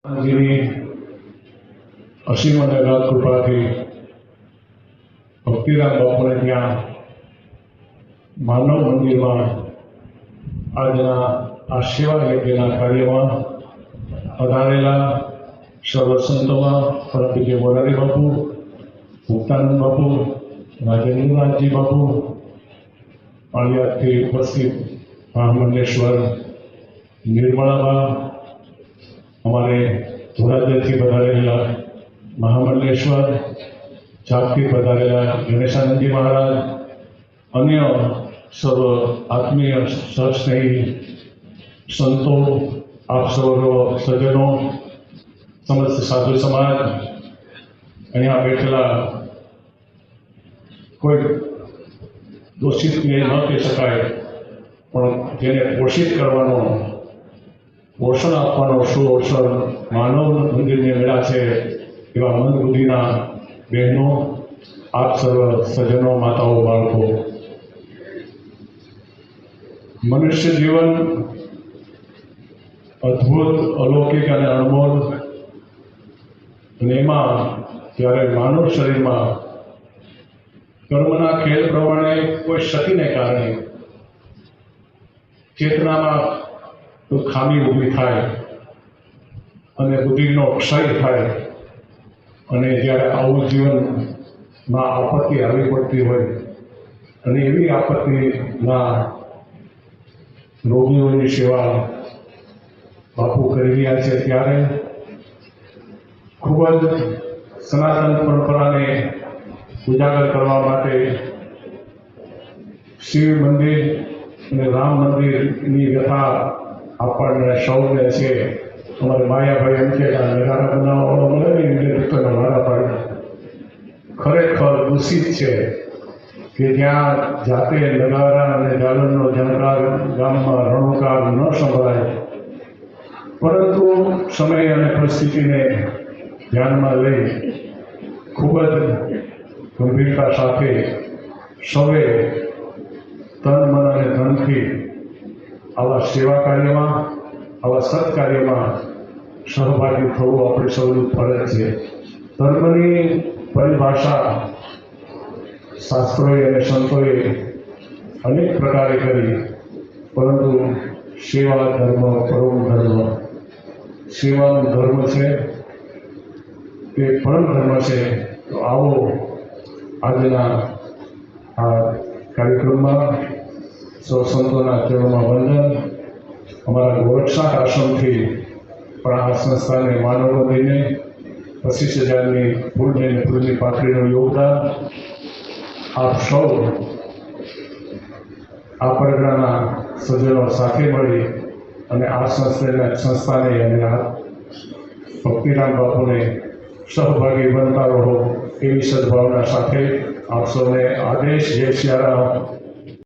જેની અસીમ અને અગાધ કૃપાથી ભક્તિરામ બાપુને ત્યાં માનવ મંદિરમાં આજના આ સેવા યજ્ઞના કાર્યમાં પધારેલા સર્વ સંતોમાં પરમ પૂજ્ય મોરારી બાપુ, મુક્તાનંદ બાપુ, રાજેન્દ્રનાથજી બાપુ, પાળિયાદથી ઉપસ્થિત મહામંડલેશ્વર નિર્મળાબા, हमारे धोरादरથી પધારેલા મહામંડલેશ્વર, ચાપથી પધારેલા ગણેશાનંદજી મહારાજ, અન્ય સર્વ આત્મીય સહસ્નેહી સંતો, આપ સર્વ સજ્જનો, સમસ્ત સાધુ સમાજ, અહીંયા બેઠેલા કોઈ દોષિત ન કહી શકાય પણ જેને પોષિત કરવાનો, પોષણ આપવાનો સુઅવસર માનવ મંદિરને મળ્યા છે એવા મંદબુદ્ધિના બહેનો, આપ સર્વ સજ્જનો, માતાઓ, બાળકો, મનુષ્ય જીવન અદ્ભુત, અલૌકિક અને અણમોલ, અને એમાં જ્યારે માનવ શરીરમાં કર્મના ખેલ પ્રમાણે કોઈ ક્ષતિને કારણે ચેતનામાં તો ખામી ઊભી થાય અને બુદ્ધિનો ક્ષય થાય, અને જ્યારે આવું જીવનમાં આપત્તિ આવી પડતી હોય અને એવી આપત્તિના રોગીઓની સેવા બાપુ કરી રહ્યા છે, ત્યારે ખૂબ જ સનાતન પરંપરાને ઉજાગર કરવા માટે શિવ મંદિર અને રામ મંદિરની વ્યથા આપણને સૌને છે. અમારે માયાભાઈ એમ છે કે આ નગારા બનાવવાળો મળે ને એટલે દુઃખના મારા પાડે. ખરેખર દૂષિત છે કે જ્યાં જાતે નગારા અને ઝાલરનો ઝણકાર ગામમાં રણોકાર ન સંભળાય, પરંતુ સમય અને પરિસ્થિતિને ધ્યાનમાં લઈ ખૂબ જ ગંભીરતા સાથે સૌએ તન, મન અને ધનથી આવા સેવા કાર્યમાં, આવા સત્કાર્યમાં સહભાગી થવું આપણી સૌની ફરજ છે. ધર્મની પરિભાષા શાસ્ત્રોએ અને સંતોએ અનેક પ્રકારે કરી, પરંતુ સેવા ધર્મ પરમ ધર્મ, સેવાનો ધર્મ છે તે પરમ ધર્મ છે. તો આવો આજના આ કાર્યક્રમમાં સૌ સંતોના ચરણોમાં વંદન. અમારા ગોરક્ષનાથ આશ્રમથી પણ આ સંસ્થાને માનવ મંદિરને 25,000ની ફૂલની પાથરીનું યોગદાન. આપ સૌ આ પરગણાના સજ્જનો સાથે મળી અને આ સંસ્થાને અને આ ભક્તિરામ બાપુને સહભાગી બનતા રહો એવી સદભાવના સાથે આપ સૌને આદેશ. જય સિયારામ.